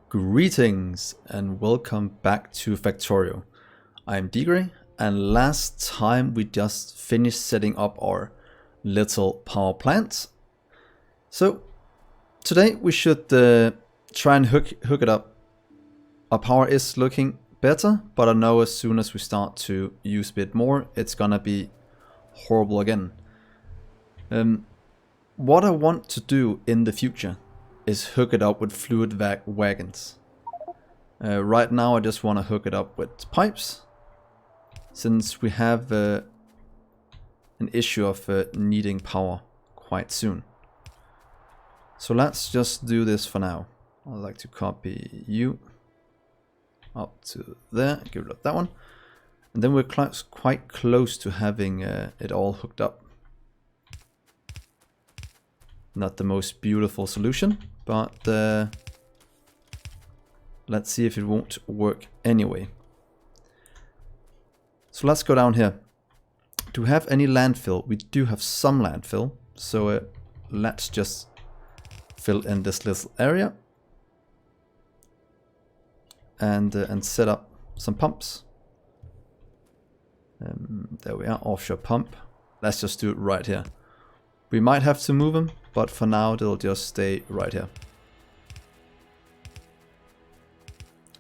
Greetings and welcome back to Factorio. I'm Dgray, and last time we just finished setting up our little power plant. So today we should try and hook it up. Our power is looking better, but I know as soon as we start to use a bit more, it's gonna be horrible again. What I want to do in the future is hook it up with fluid wagons. Right now I just want to hook it up with pipes, since we have an issue of needing power quite soon. So let's just do this for now. I'd like to copy you up to there, get rid of that one. And then we're quite close to having it all hooked up. Not the most beautiful solution, but let's see if it won't work anyway. So let's go down here. Do we have any landfill? We do have some landfill, so let's just fill in this little area and set up some pumps. There we are, offshore pump. Let's just do it right here. We might have to move them, but for now they'll just stay right here.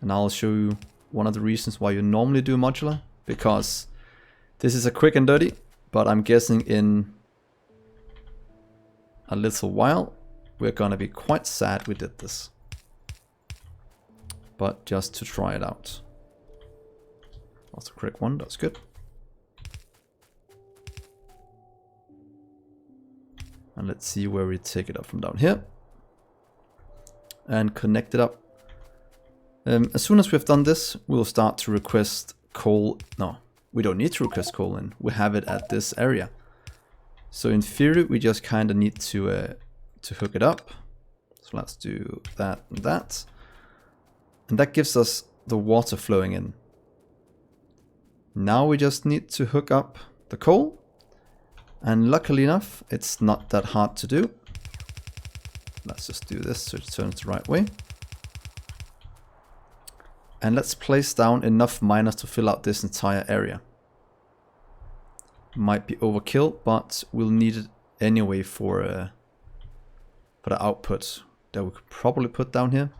And I'll show you one of the reasons why you normally do modular, because this is a quick and dirty, but I'm guessing in a little while we're gonna be quite sad we did this. But just to try it out. Also quick one, that's good. And let's see where we take it up from down here. And connect it up. As soon as we've done this, we'll start to request coal. No, we don't need to request coal in. We have it at this area. So in theory, we just kind of need to hook it up. So let's do that and that. And that gives us the water flowing in. Now we just need to hook up the coal. And luckily enough, it's not that hard to do. Let's just do this so it turns the right way. And let's place down enough miners to fill out this entire area. Might be overkill, but we'll need it anyway for the output that we could probably put down here.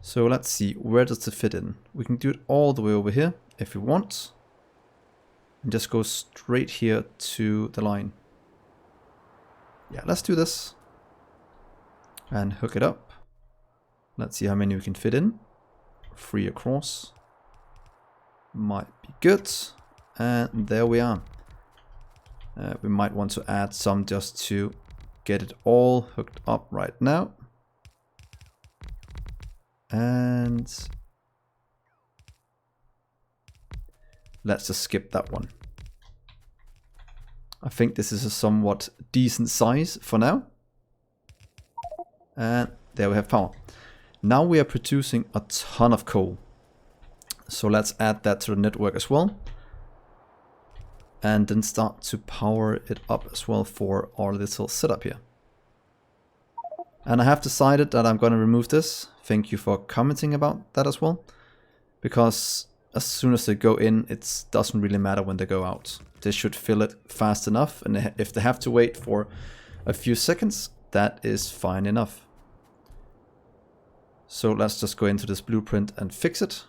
So let's see, where does it fit in? We can do it all the way over here if we want. And just go straight here to the line. Yeah, let's do this. And hook it up. Let's see how many we can fit in. 3 across. Might be good. And there we are. We might want to add some just to get it all hooked up right now. And let's just skip that one. I think this is a somewhat decent size for now. And there we have power. Now we are producing a ton of coal. So let's add that to the network as well. And then start to power it up as well for our little setup here. And I have decided that I'm going to remove this. Thank you for commenting about that as well. Because as soon as they go in, it doesn't really matter when they go out. They should fill it fast enough, and if they have to wait for a few seconds, that is fine enough. So let's just go into this blueprint and fix it.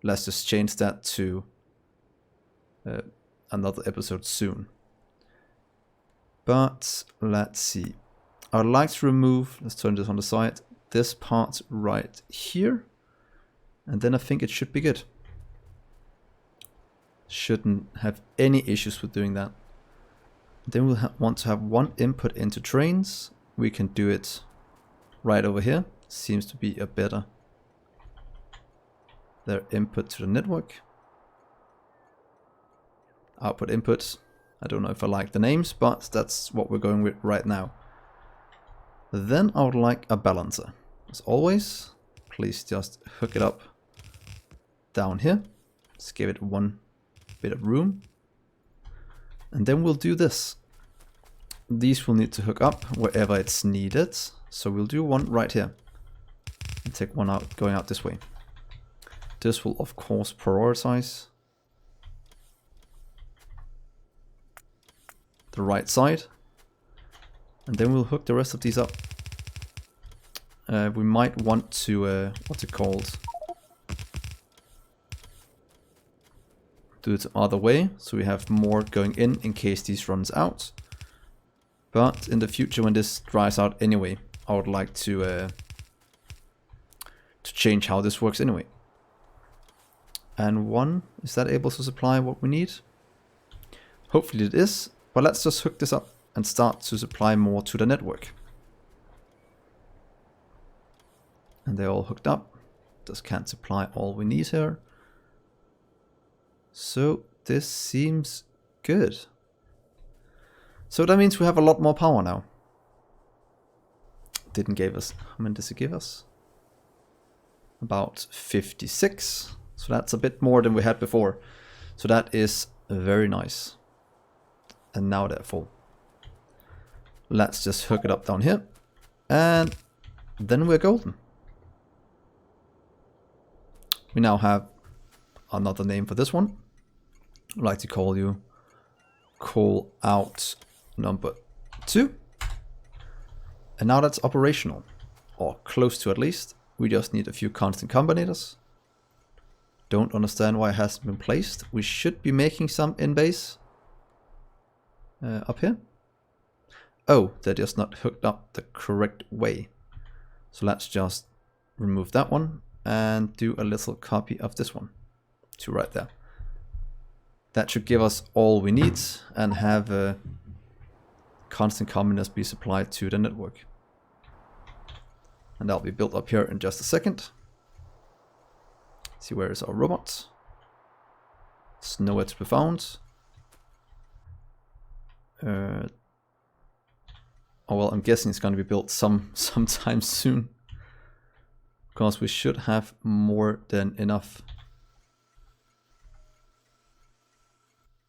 Let's just change that to another episode soon. But let's see. I'd like to remove, let's turn this on the side, this part right here. And then I think it should be good. Shouldn't have any issues with doing that. Then we'll want to have one input into trains. We can do it right over here. Seems to be a better their input to the network. Output input. I don't know if I like the names, but that's what we're going with right now. Then I would like a balancer. As always, please just hook it up down here. Let's give it one bit of room. And then we'll do this. These will need to hook up wherever it's needed. So we'll do one right here. and take one out going out this way. This will of course prioritize the right side, and then we'll hook the rest of these up. We might want to, what's it called? Do it the other way, so we have more going in case these runs out. But in the future, when this dries out anyway, I would like to change how this works anyway. And one, is that able to supply what we need? Hopefully it is, but let's just hook this up and start to supply more to the network. And they're all hooked up. This can't supply all we need here. So this seems good. So that means we have a lot more power now. Didn't give us, how many does it give us? About 56. So that's a bit more than we had before. So that is very nice. And now they're full. Let's just hook it up down here. And then we're golden. We now have another name for this one. I'd like to call you call out number 2. And now that's operational, or close to at least. We just need a few constant combinators. Don't understand why it hasn't been placed. We should be making some in base. Up here. Oh, they're just not hooked up the correct way. So let's just remove that one and do a little copy of this one to right there. That should give us all we need and have constant combinators be supplied to the network. And that'll be built up here in just a second. See, where is our robot? It's nowhere to be found. Oh well, I'm guessing it's going to be built sometime soon. Because we should have more than enough.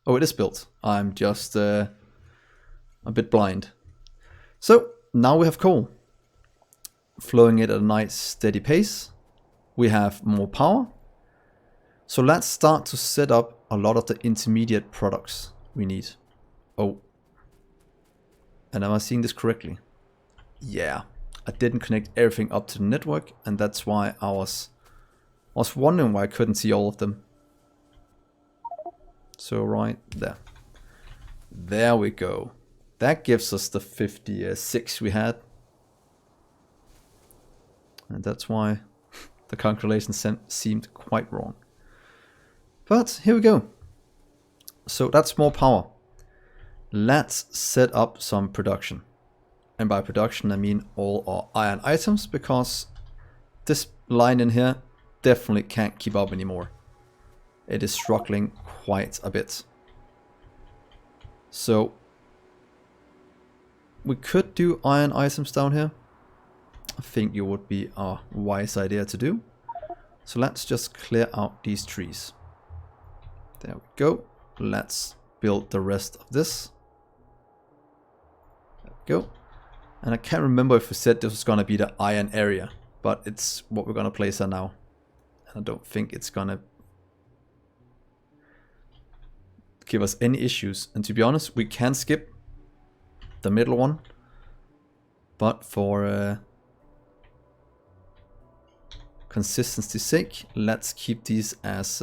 Oh, it is built. I'm just a bit blind. So, now we have coal. Flowing it at a nice steady pace. We have more power. So let's start to set up a lot of the intermediate products we need. Oh. And am I seeing this correctly? Yeah. I didn't connect everything up to the network, and that's why I was wondering why I couldn't see all of them. So right there. There we go. That gives us the 56 we had. And that's why the calculation seemed quite wrong. But here we go. So that's more power. Let's set up some production. And by production I mean all our iron items, because this line in here definitely can't keep up anymore. It is struggling quite a bit. So we could do iron items down here. I think it would be a wise idea to do. So let's just clear out these trees. There we go. Let's build the rest of this. There we go. And I can't remember if we said this was going to be the iron area, but it's what we're going to place there now. And I don't think it's going to give us any issues. And to be honest, we can skip the middle one. But for consistency's sake, let's keep these as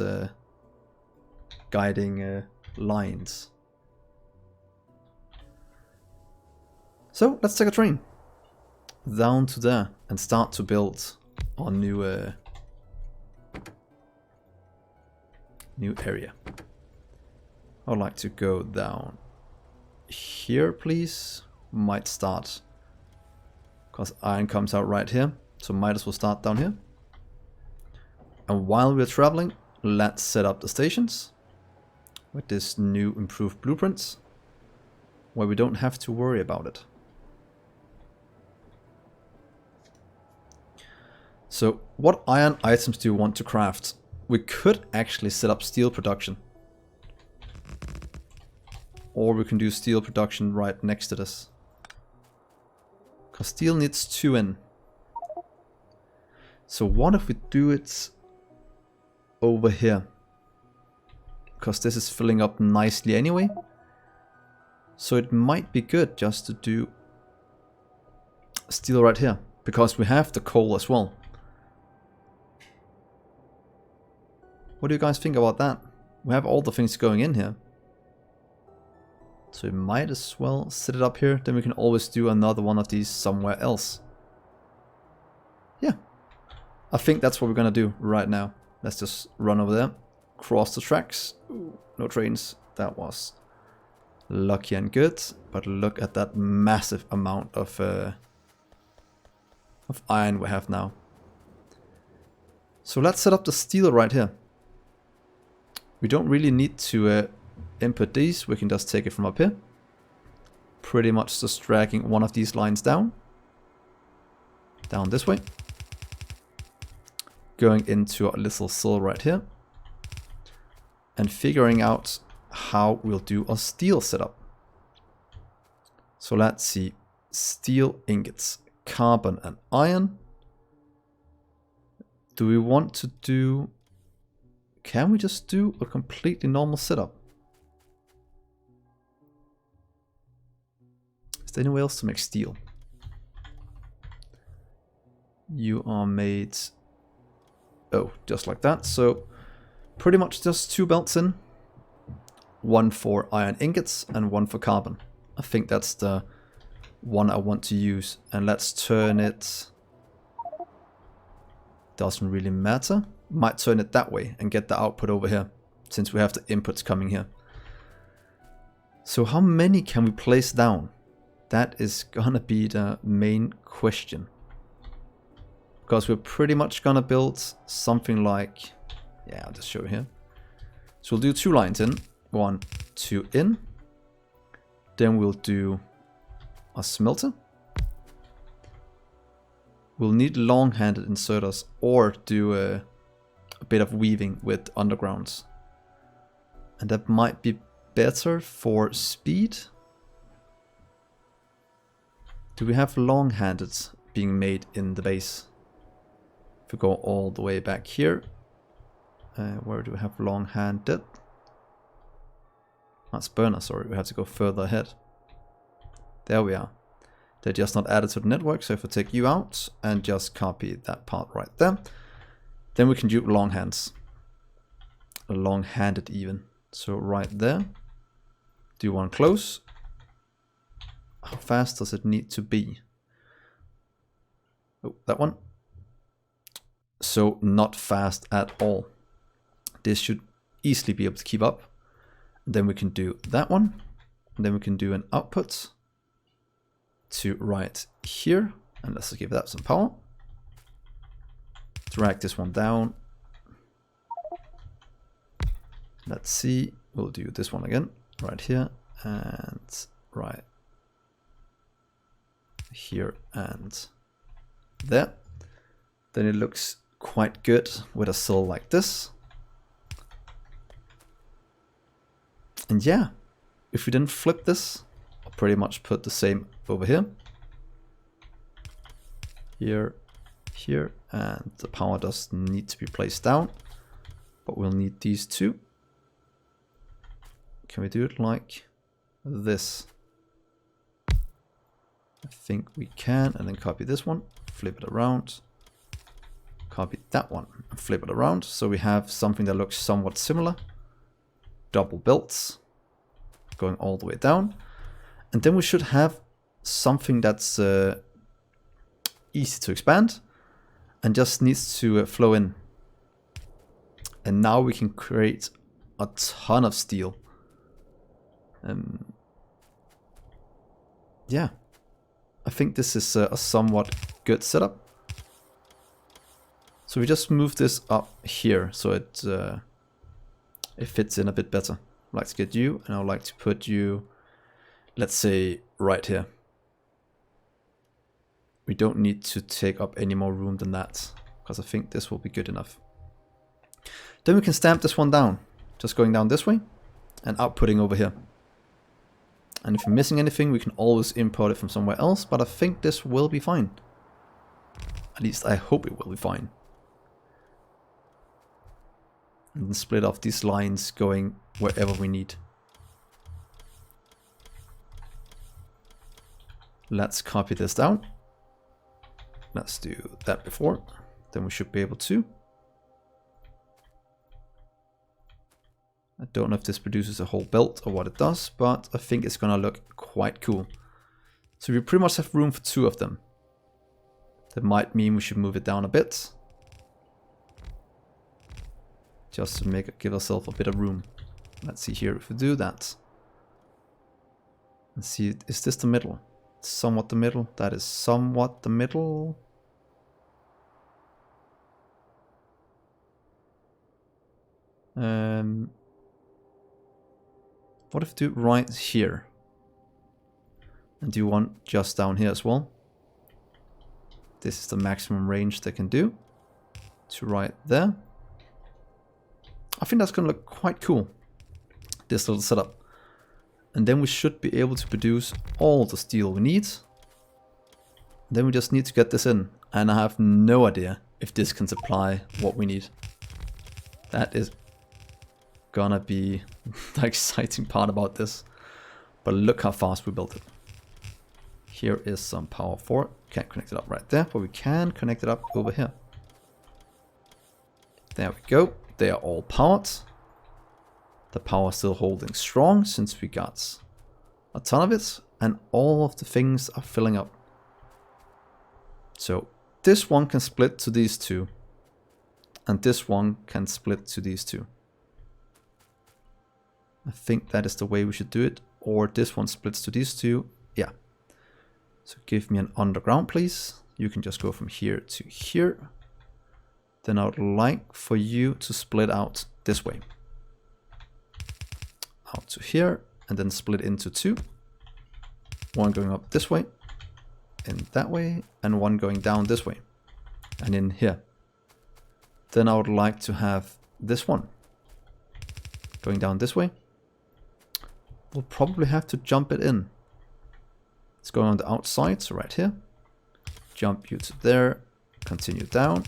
guiding lines. So let's take a train down to there and start to build our new area. I would like to go down here, please. Might start, because iron comes out right here, so might as well start down here. And while we're traveling, let's set up the stations with this new improved blueprints, where we don't have to worry about it. So what iron items do you want to craft? We could actually set up steel production. Or we can do steel production right next to this. Because steel needs 2 in. So what if we do it over here? Because this is filling up nicely anyway. So it might be good just to do steel right here, because we have the coal as well. What do you guys think about that? We have all the things going in here. So we might as well set it up here. Then we can always do another one of these somewhere else. Yeah. I think that's what we're gonna do right now. Let's just run over there. Cross the tracks. Ooh, no trains. That was lucky and good. But look at that massive amount of iron we have now. So let's set up the steel right here. We don't really need to input these. We can just take it from up here. Pretty much just dragging one of these lines down. Down this way. Going into our little cell right here. And figuring out how we'll do our steel setup. So let's see. Steel ingots. Carbon and iron. Do we want to do... Can we just do a completely normal setup? Is there any way else to make steel? You are made... Oh, just like that. So pretty much just 2 belts in. 1 for iron ingots and 1 for carbon. I think that's the one I want to use. And let's turn it... Doesn't really matter. Might turn it that way and get the output over here, since we have the inputs coming here. So how many can we place down? That is gonna be the main question. Because we're pretty much gonna build something like... Yeah, I'll just show you here. So we'll do 2 lines in. 1, 2 in. Then we'll do a smelter. We'll need long-handed inserters or do a bit of weaving with undergrounds. And that might be better for speed. Do we have long-handed being made in the base? If we go all the way back here. Where do we have long-handed? That's burner, sorry, we have to go further ahead. There we are. They're just not added to the network, so if I take you out and just copy that part right there, then we can do long hands. Long-handed even. So right there. Do one close. How fast does it need to be? Oh, that one. So not fast at all. This should easily be able to keep up. And then we can do that one. And then we can do an output to right here, and let's give that some power. Drag this one down. Let's see, we'll do this one again, right here, and right here, and there. Then it looks quite good with a cell like this. And yeah, if we didn't flip this, I'll pretty much put the same over here, here, and the power does need to be placed down, but we'll need these 2. Can we do it like this? I think we can, and then copy this one, flip it around, copy that one, and flip it around, so we have something that looks somewhat similar. Double belts going all the way down, and then we should have something that's easy to expand and just needs to flow in. And now we can create a ton of steel. Yeah, I think this is a somewhat good setup. So we just move this up here so it fits in a bit better. I'd like to get you, and I would like to put you, let's say, right here. We don't need to take up any more room than that, because I think this will be good enough. Then we can stamp this one down, just going down this way and outputting over here. And if we're missing anything, we can always import it from somewhere else, but I think this will be fine. At least I hope it will be fine. And then split off these lines going wherever we need. Let's copy this down. Let's do that before. Then we should be able to. I don't know if this produces a whole belt or what it does, but I think it's gonna look quite cool. So we pretty much have room for 2 of them. That might mean we should move it down a bit. Just to give ourselves a bit of room. Let's see here if we do that. Let's see, is this the middle? Somewhat the middle. That is somewhat the middle. What if we do right here? And do one just down here as well? This is the maximum range they can do. To right there. I think that's going to look quite cool. This little setup. And then we should be able to produce all the steel we need. Then we just need to get this in. And I have no idea if this can supply what we need. That is gonna be the exciting part about this. But look how fast we built it. Here is some power for it. Can't connect it up right there, but we can connect it up over here. There we go. They are all powered. The power is still holding strong since we got a ton of it. And all of the things are filling up. So this one can split to these 2. And this one can split to these 2. I think that is the way we should do it. Or this one splits to these 2. Yeah. So give me an underground, please. You can just go from here to here. Then I would like for you to split out this way. Out to here. And then split into 2. One going up this way. In that way. And one going down this way. And in here. Then I would like to have this one going down this way. We'll probably have to jump it in. It's going on the outside, so right here. Jump you to there. Continue down.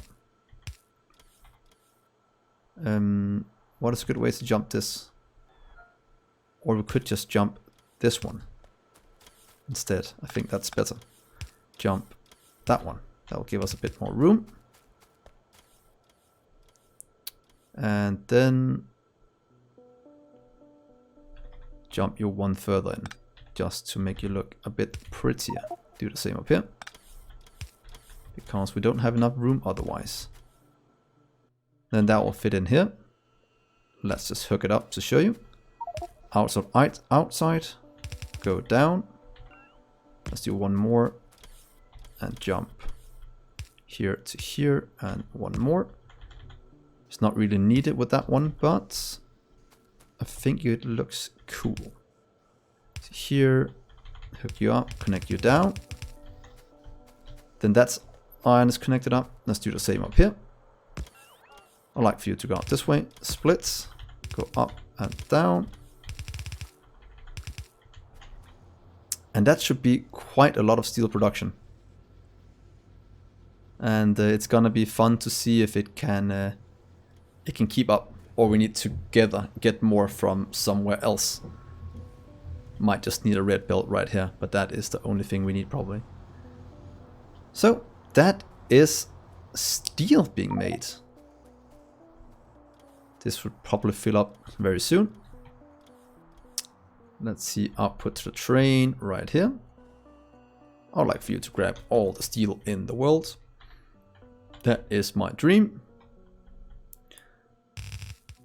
What is a good way to jump this? Or we could just jump this one instead. I think that's better. Jump that one. That will give us a bit more room. And then jump you one further in, just to make you look a bit prettier. Do the same up here, because we don't have enough room otherwise. Then that will fit in here. Let's just hook it up to show you. Outside, go down. Let's do one more and jump here to here and one more. It's not really needed with that one, but I think it looks cool. So here, hook you up, connect you down. Then that's iron is connected up. Let's do the same up here. I'd like for you to go up this way, splits, go up and down. And that should be quite a lot of steel production. And it's gonna be fun to see if it can keep up, or we need to get more from somewhere else. Might just need a red belt right here, but that is the only thing we need probably. So that is steel being made. This would probably fill up very soon. Let's see, output to the train right here. I'd like for you to grab all the steel in the world. That is my dream.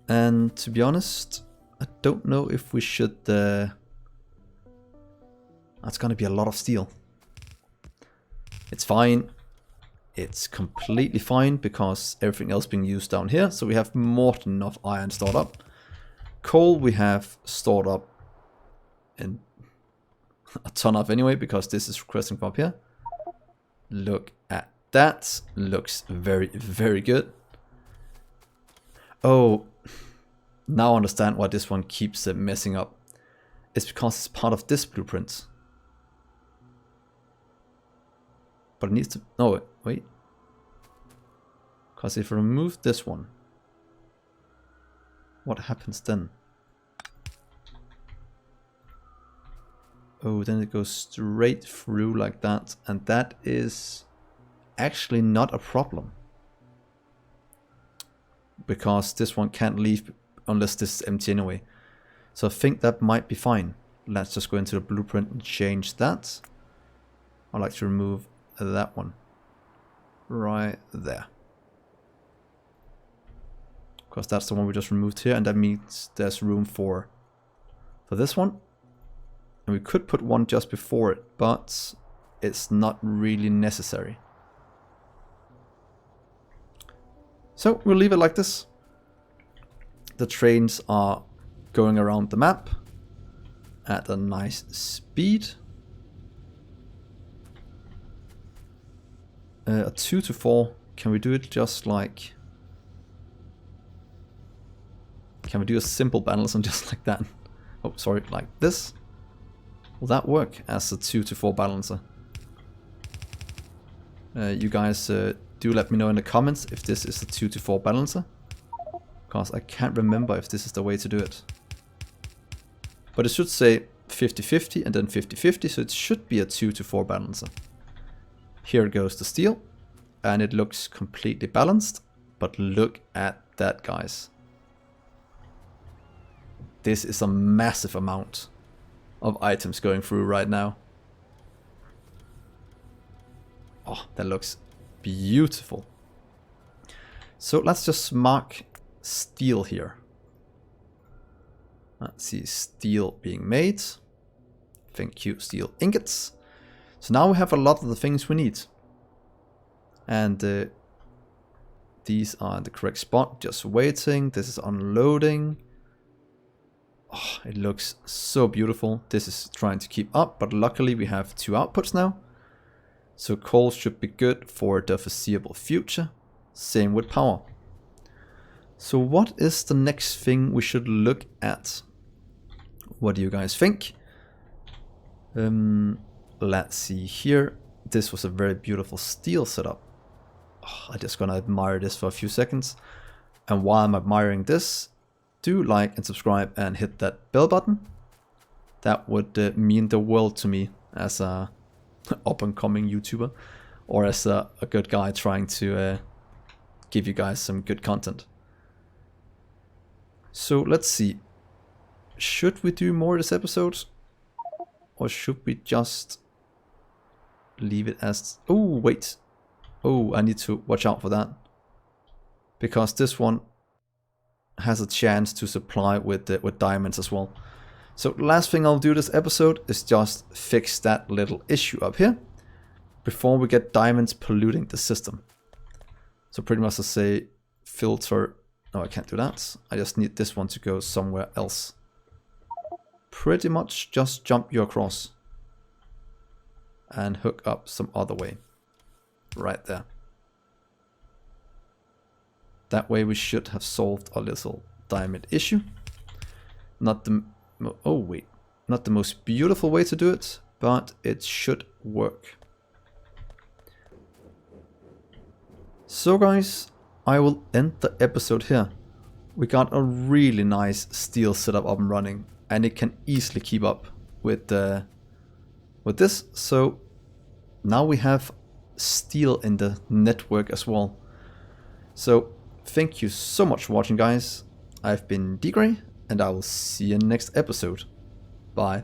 And to be honest, I don't know if we should... That's gonna be a lot of steel. It's fine. It's completely fine because everything else being used down here. So we have more than enough iron stored up. Coal we have stored up in a ton of anyway, because this is requesting from up here. Look at that. Looks very, very good. Oh, now I understand why this one keeps messing up. It's because it's part of this blueprint. But it needs to... No, wait. Because if I remove this one, what happens then? Oh, then it goes straight through like that, and that is actually not a problem. Because this one can't leave unless this is empty anyway. So I think that might be fine. Let's just go into the blueprint and change that. I'd like to remove that one. Right there. Because that's the one we just removed here, and that means there's room for this one. And we could put one just before it, but it's not really necessary. So we'll leave it like this. The trains are going around the map at a nice speed. A 2 to 4, can we do it just like... Can we do a simple balancer just like that? Oh, sorry, like this? Will that work as a 2 to 4 balancer? You guys do let me know in the comments if this is a 2 to 4 balancer. Because I can't remember if this is the way to do it. But it should say 50-50 and then 50-50, so it should be a 2 to 4 balancer. Here goes the steel, and it looks completely balanced. But look at that, guys. This is a massive amount of items going through right now. Oh, that looks beautiful. So let's just mark steel here. Let's see, steel being made. Thank you, steel ingots. So now we have a lot of the things we need. And these are in the correct spot, just waiting. This is unloading. Oh, it looks so beautiful. This is trying to keep up, but luckily we have 2 outputs now. So coal should be good for the foreseeable future. Same with power. So what is the next thing we should look at? What do you guys think? Let's see here. This was a very beautiful steel setup. Oh, I'm just gonna admire this for a few seconds. And while I'm admiring this, do like and subscribe and hit that bell button. That would mean the world to me as a up-and-coming YouTuber, or as a good guy trying to give you guys some good content. So let's see. Should we do more this episode? Or should we just leave it as... Oh, wait. Oh, I need to watch out for that. Because this one has a chance to supply with diamonds as well. So last thing I'll do this episode is just fix that little issue up here before we get diamonds polluting the system. So pretty much I'll say filter. No, I can't do that. I just need this one to go somewhere else. Pretty much just jump you across and hook up some other way. Right there. That way we should have solved our little diamond issue. Not the... Oh wait, not the most beautiful way to do it, but it should work. So guys, I will end the episode here. We got a really nice steel setup up and running, and it can easily keep up with this. So now we have steel in the network as well. So thank you so much for watching, guys. I've been Dgray, and I will see you in the next episode. Bye.